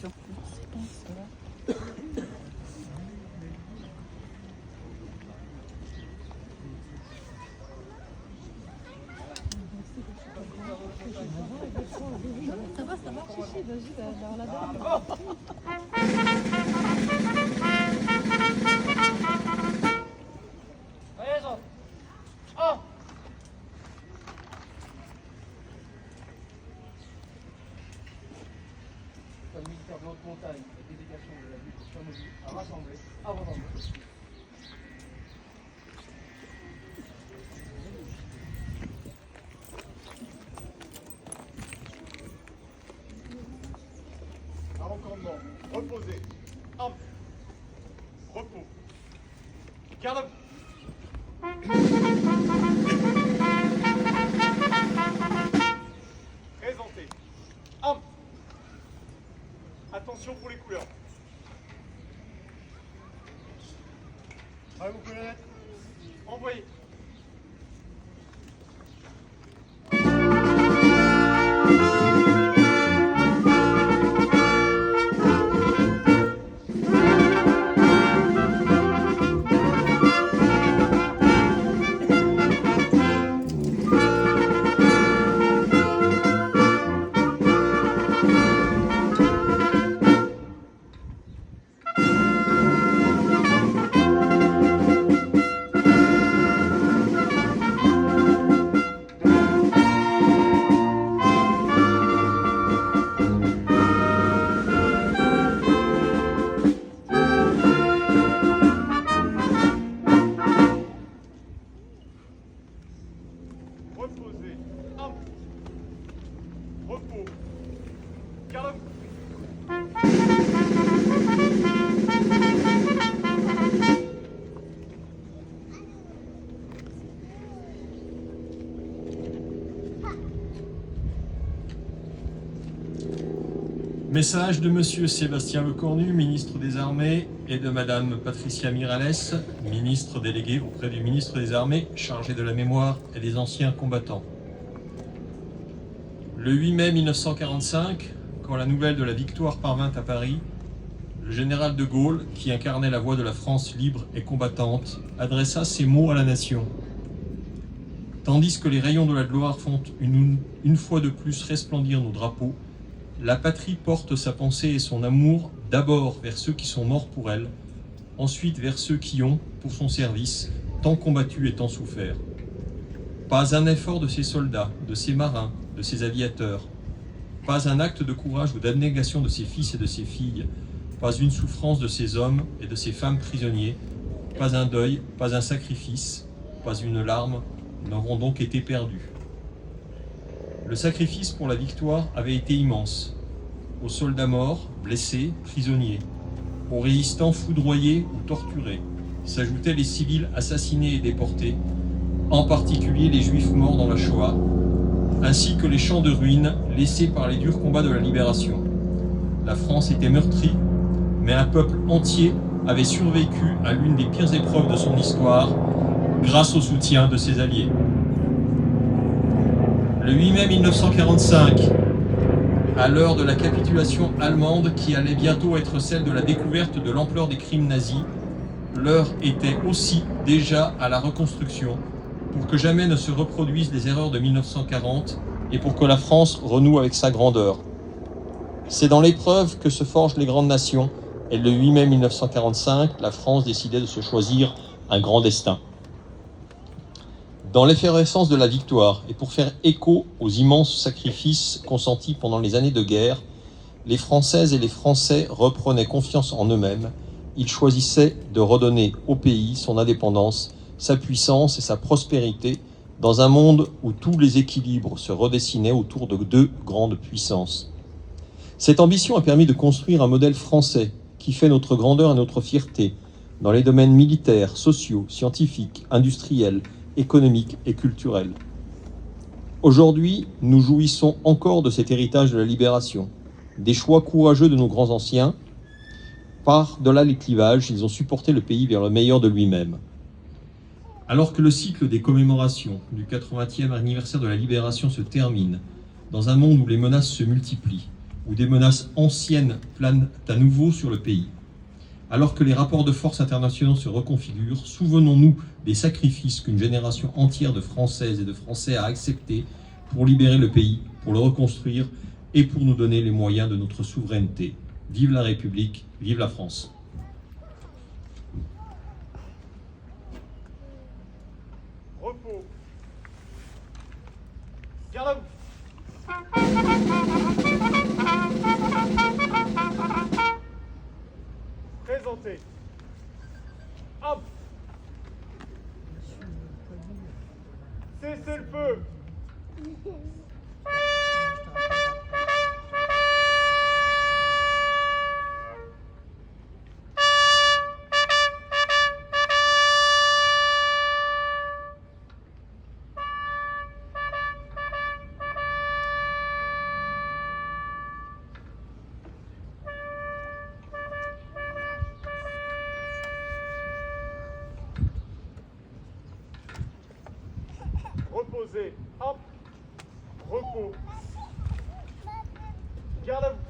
question. Ça va, chichi, vas-y, dans la dame. Militaire de haute montagne et délégation de la lutte au Chamonix à rassembler avant d'entrer. À rencommement, reposez, ample, repos, garde. Présentez, ample. Attention pour les couleurs. Allez, vous colonel. Envoyez. Reposez, ample, repos, garde. Message de Monsieur Sébastien Lecornu, ministre des Armées, et de Madame Patricia Miralles, ministre déléguée auprès du ministre des Armées, chargé de la mémoire et des anciens combattants. Le 8 mai 1945, quand la nouvelle de la victoire parvint à Paris, le général de Gaulle, qui incarnait la voix de la France libre et combattante, adressa ces mots à la nation. Tandis que les rayons de la gloire font une fois de plus resplendir nos drapeaux, la patrie porte sa pensée et son amour d'abord vers ceux qui sont morts pour elle, ensuite vers ceux qui ont, pour son service, tant combattu et tant souffert. Pas un effort de ces soldats, de ces marins, de ces aviateurs, pas un acte de courage ou d'abnégation de ses fils et de ses filles, pas une souffrance de ces hommes et de ces femmes prisonniers, pas un deuil, pas un sacrifice, pas une larme n'auront donc été perdus. Le sacrifice pour la victoire avait été immense. Aux soldats morts, blessés, prisonniers, aux résistants foudroyés ou torturés, s'ajoutaient les civils assassinés et déportés, en particulier les juifs morts dans la Shoah, ainsi que les champs de ruines laissés par les durs combats de la libération. La France était meurtrie, mais un peuple entier avait survécu à l'une des pires épreuves de son histoire, grâce au soutien de ses alliés. Le 8 mai 1945, à l'heure de la capitulation allemande qui allait bientôt être celle de la découverte de l'ampleur des crimes nazis, l'heure était aussi déjà à la reconstruction pour que jamais ne se reproduisent les erreurs de 1940 et pour que la France renoue avec sa grandeur. C'est dans l'épreuve que se forgent les grandes nations et le 8 mai 1945, la France décidait de se choisir un grand destin. Dans l'effervescence de la victoire, et pour faire écho aux immenses sacrifices consentis pendant les années de guerre, les Françaises et les Français reprenaient confiance en eux-mêmes. Ils choisissaient de redonner au pays son indépendance, sa puissance et sa prospérité, dans un monde où tous les équilibres se redessinaient autour de deux grandes puissances. Cette ambition a permis de construire un modèle français qui fait notre grandeur et notre fierté, dans les domaines militaires, sociaux, scientifiques, industriels, économique et culturelle. Aujourd'hui, nous jouissons encore de cet héritage de la libération, des choix courageux de nos grands anciens. Par-delà les clivages, ils ont supporté le pays vers le meilleur de lui-même. Alors que le cycle des commémorations du 80e anniversaire de la libération se termine, dans un monde où les menaces se multiplient, où des menaces anciennes planent à nouveau sur le pays. Alors que les rapports de force internationaux se reconfigurent, souvenons-nous des sacrifices qu'une génération entière de Françaises et de Français a acceptés pour libérer le pays, pour le reconstruire et pour nous donner les moyens de notre souveraineté. Vive la République, vive la France. Repos. Garde à vous. Présentez. Hop. Cessez le feu. Reposez. Hop. Repos. Garde à vous.